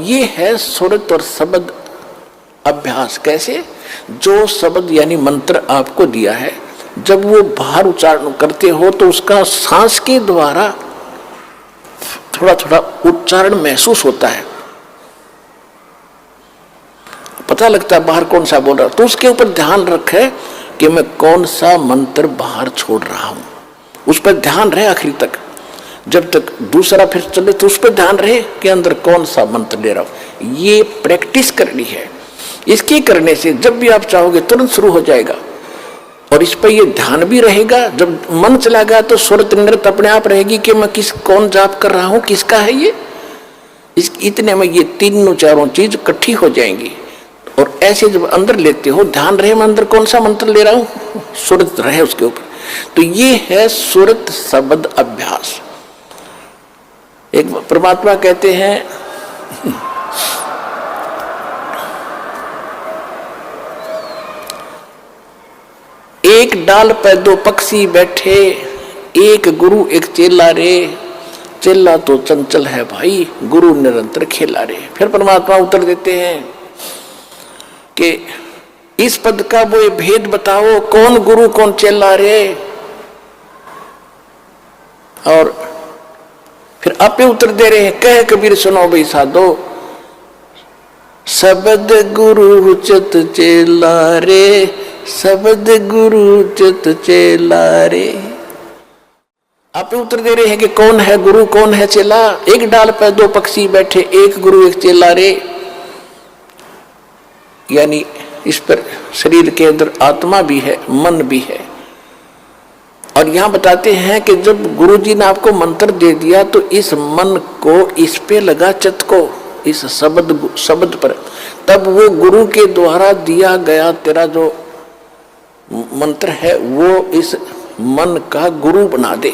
ये है सुरत और शब्द अभ्यास। कैसे? जो शब्द यानी मंत्र आपको दिया है, जब वो बाहर उच्चारण करते हो तो उसका सांस के द्वारा थोड़ा थोड़ा उच्चारण महसूस होता है, पता लगता है बाहर कौन सा बोल रहा। तो उसके ऊपर ध्यान रखे कि मैं कौन सा मंत्र बाहर छोड़ रहा हूं, उस पर ध्यान रहे आखिरी तक। जब तक दूसरा फिर चले तो उस पर ध्यान रहे कि अंदर कौन सा मंत्र ले रहा हूं। ये प्रैक्टिस करनी है। इसके करने से जब भी आप चाहोगे तुरंत शुरू हो जाएगा, और इस पर ये ध्यान भी रहेगा। जब मन चला गया तो सुरत नृत्य अपने आप रहेगी कि मैं कौन जाप कर रहा हूं, किसका है ये। इतने में ये तीनों चारों चीज इकट्ठी हो जाएंगी। और ऐसे जब अंदर लेते हो, ध्यान रहे मैं अंदर कौन सा मंत्र ले रहा हूं, सुरत रहे उसके ऊपर। तो ये है सुरत शब्द अभ्यास। एक परमात्मा कहते हैं एक डाल पे दो पक्षी बैठे, एक गुरु एक चेला रे, चेला तो चंचल है भाई, गुरु निरंतर खेला रे। फिर परमात्मा उत्तर देते हैं कि इस पद का वो भेद बताओ, कौन गुरु कौन चेला रे। और फिर आपे उत्तर दे रहे हैं, कह कबीर सुनो भाई साधो, शब्द गुरु चित चेला रे, शब्द गुरु चित चेला रे। आप उत्तर दे रहे हैं कि कौन है गुरु कौन है चेला। एक डाल पर दो पक्षी बैठे, एक गुरु एक चेला रे। यानी इस पर शरीर के अंदर आत्मा भी है, मन भी है। और यहां बताते हैं कि जब गुरु जी ने आपको मंत्र दे दिया तो इस मन को इस पे लगा, चित्त को इस शब्द पर, तब वो गुरु के द्वारा दिया गया तेरा जो मंत्र है वो इस मन का गुरु बना दे।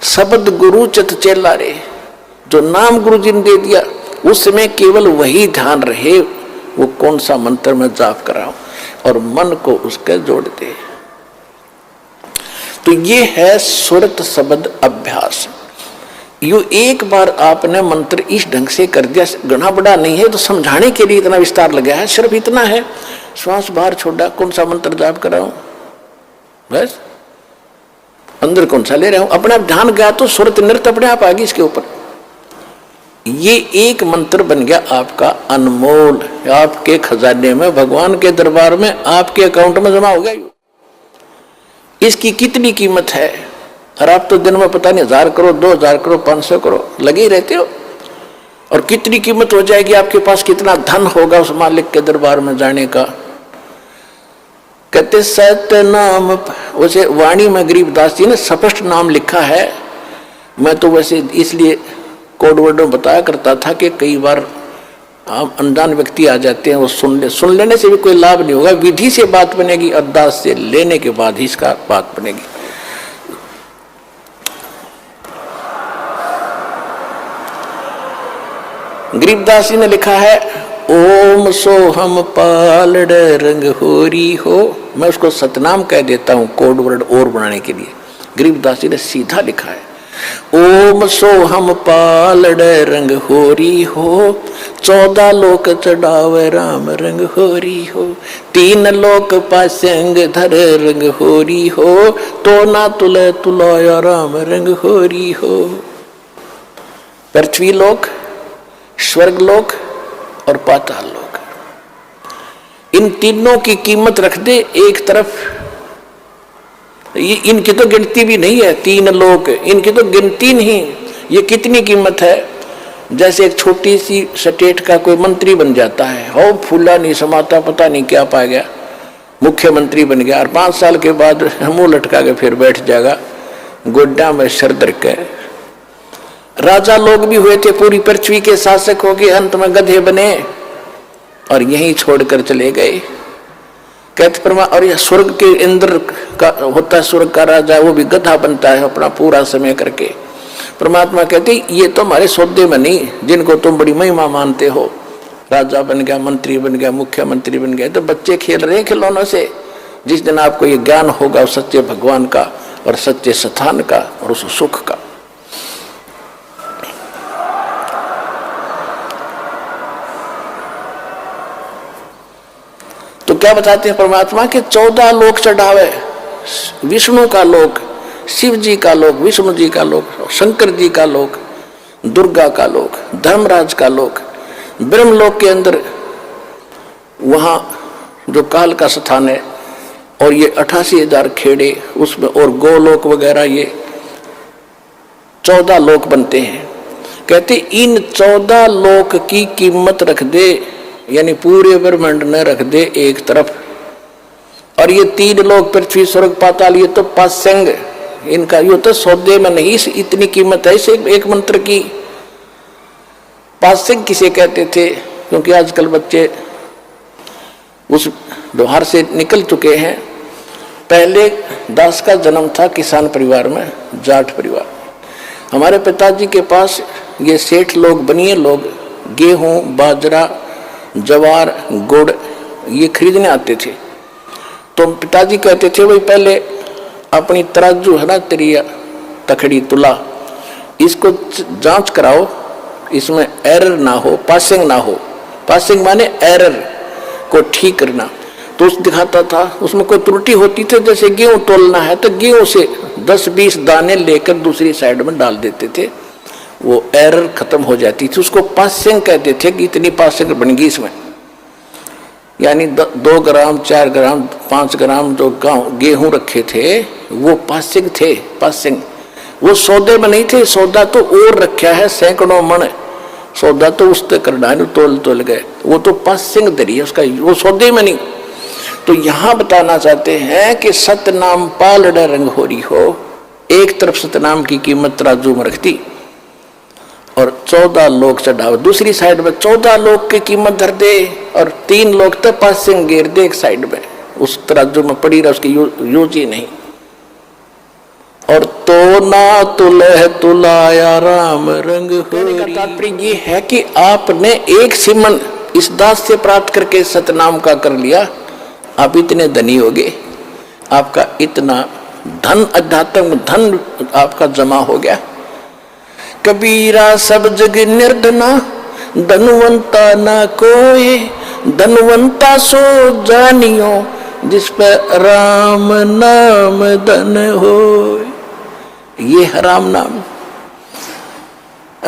शब्द गुरु चित चेला रे, जो नाम गुरु जी ने दे दिया उस समय केवल वही ध्यान रहे वो कौन सा मंत्र मैं जाप कर रहा हूं, और मन को उसके जोड़ दे। तो ये है सुरत शब्द अभ्यास। यू एक बार आपने मंत्र इस ढंग से कर दिया, घना बड़ा नहीं है तो समझाने के लिए इतना विस्तार लगा है, सिर्फ इतना है, श्वास बाहर छोड़ा, कौन सा मंत्र जाप कर रहा हूं, बस अंदर कौन सा ले रहा हूं, अपने आप ध्यान गया तो सुरत नृत्य अपने आप आ गई इसके ऊपर। ये एक मंत्र बन गया आपका अनमोल, आपके खजाने में, भगवान के दरबार में, आपके अकाउंट में जमा हो गया। इसकी कितनी कीमत है, और आप तो दिन में पता नहीं 1000 करो, 2000 करो, 500 करो लगे ही रहते हो। और कितनी कीमत हो जाएगी आपके पास, कितना धन होगा उस मालिक के दरबार में जाने का। कहते सत्य नाम, वैसे वाणी में गरीबदास जी ने स्पष्ट नाम लिखा है। मैं तो वैसे इसलिए कोड वर्ड में बताया करता था कि कई बार अनजान व्यक्ति आ जाते हैं, वो सुन लेने से भी कोई लाभ नहीं होगा। विधि से बात बनेगी, अरदास से लेने के बाद ही इसका बात बनेगी। गरीबदास जी ने लिखा है, ओम सोहम पालड़ रंग होरी हो। मैं उसको सतनाम कह देता हूं कोड वर्ड और बनाने के लिए। गरीबदास जी ने सीधा लिखा है, ओम सोहम पालड़ रंग होरी हो, 14 लोक चढ़ावे राम रंग होरी हो, 3 लोक पासंग धर रंग होरी हो, तो ना तुले तुलाया राम रंग होरी हो। पृथ्वी लोक, स्वर्ग लोक और पाताल लोक, इन तीनों की कीमत रख दे एक तरफ। इनकी तो गिनती भी नहीं है, 3 लोक, इनकी तो गिनती नहीं। ये कितनी कीमत है। जैसे एक छोटी सी स्टेट का कोई मंत्री बन जाता है, हो फूला नहीं समाता, पता नहीं क्या पा गया, मुख्यमंत्री बन गया, और 5 साल के बाद मुंह लटका के फिर बैठ जाएगा गोड्डा में सर धर के। राजा लोग भी हुए थे, पूरी पृथ्वी के शासक हो गए, अंत में गधे बने और यहीं छोड़कर चले गए। कहते परमा, और यह स्वर्ग के इंद्र का होता है, स्वर्ग का राजा, वो भी गधा बनता है अपना पूरा समय करके। परमात्मा कहते ये तो हमारे सौदे में नहीं, जिनको तुम बड़ी महिमा मानते हो, राजा बन गया, मंत्री बन गया, मुख्यमंत्री बन गया, तो बच्चे खेल रहे खिलौनों से। जिस दिन आपको ये ज्ञान होगा उस सच्चे भगवान का और सच्चे स्थान का और उस सुख का। क्या बताते हैं परमात्मा के 14 लोक चढ़ावे, विष्णु का लोक, शिव जी का लोक, विष्णु जी का लोक, शंकर जी का लोक, दुर्गा का लोक, धर्मराज का लोक, ब्रह्मलोक के अंदर वहाँ जो काल का स्थान है, और ये 88,000 खेड़े उसमें, और गोलोक वगैरह, ये 14 लोक बनते हैं। कहते इन 14 लोक की कीमत रख दे, यानी पूरे ब्रह्मांड में रख दे एक तरफ, और ये 3 लोक पृथ्वी स्वर्ग पाताल, ये तो पासंग, इनका ये तो सौदे में नहीं, इतनी कीमत है इस एक मंत्र की। पासंग किसे कहते थे? क्योंकि आजकल बच्चे उस व्यवहार से निकल चुके हैं। पहले दास का जन्म था किसान परिवार में, जाट परिवार। हमारे पिताजी के पास ये सेठ लोग, बनिए लोग, गेहूं, बाजरा, ज्वार, गुड़ ये खरीदने आते थे। तो पिताजी कहते थे भाई पहले अपनी तराजू है ना, तेरी तखड़ी तुला, इसको जांच कराओ, इसमें एरर ना हो, पासिंग ना हो। पासिंग माने एरर को ठीक करना। तो उस दिखाता था, उसमें कोई त्रुटि होती थी, जैसे गेहूं तोलना है तो गेहूं से 10-20 दाने लेकर दूसरी साइड में डाल देते थे, वो एरर खत्म हो जाती थी। उसको पासिंग कहते थे कि इतनी पासिंग बन गई इसमें, यानी 2 ग्राम, 4 ग्राम, 5 ग्राम जो गेहूं रखे थे वो पासिंग थे। पासिंग वो सौदे में नहीं थे, सौदा तो और रखा है, सैकड़ों मन सौदा तो उस तक करना है, तोल गए, वो तो पासिंग दरी है उसका, वो सौदे में नहीं। तो यहां बताना चाहते हैं कि सतनाम पालड़ रंग हो रही हो, एक तरफ सतनाम की कीमत तराजू में रखती और 14 लोग चढ़ाओ, दूसरी साइड में 14 लोग की कीमत धर दे, और 3 लोग तो पासिंग गिर दे एक साइड में, उस तराजू में पड़ी रहा, उसकी यूज ही नहीं। और तो ना तुलह तुलाया राम रंग हो। तात्पर्य ये है कि आपने एक सिमन इस दास से प्राप्त करके सतनाम का कर लिया, आप इतने धनी हो गए, आपका इतना धन, अध्यात्म धन आपका जमा हो गया। कबीरा सब जग निर्धना, धनवंता ना कोई, धनवंता सो जानियो, जिस पर राम नाम धन हो। ये है राम नाम।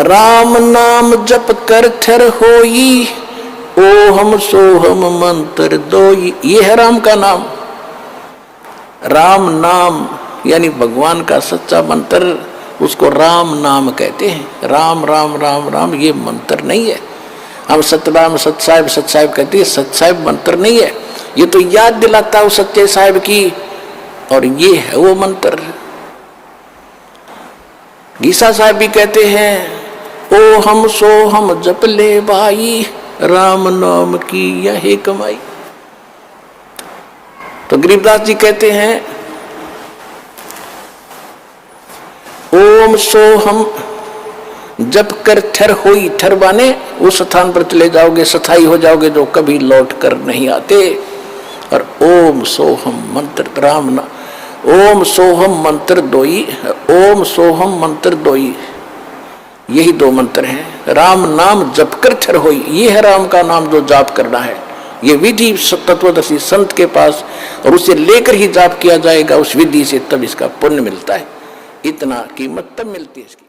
राम नाम जप कर थर होई, ओहम सोहम मंत्र दोई। ये है राम का नाम। राम नाम यानी भगवान का सच्चा मंत्र, उसको राम नाम कहते हैं। राम राम राम राम ये मंत्र नहीं है। हम सतनाम सतसाहिब सतसाहिब कहते हैं, सतसाहिब मंत्र नहीं है, ये तो याद दिलाता है सच्चे साहिब की, और ये है वो मंत्र। गीसा साहब भी कहते हैं, ओ हम सो हम जप ले भाई, राम नाम की यही कमाई। तो गरीबदास जी कहते हैं, ओम सो हम जप कर थर होई, थर बाने उस स्थान पर चले जाओगे, स्थाई हो जाओगे जो कभी लौट कर नहीं आते। और ओम सोहम मंत्र राम ना, ओम सोहम मंत्र दोई, ओम सोहम मंत्र दोई, यही 2 मंत्र हैं। राम नाम जप कर थर होई, ये है राम का नाम जो जाप करना है। ये विधि तत्वदर्शी संत के पास, और उसे लेकर ही जाप किया जाएगा उस विधि से, तब इसका पुण्य मिलता है। इतना कीमत तब मिलती है इसकी।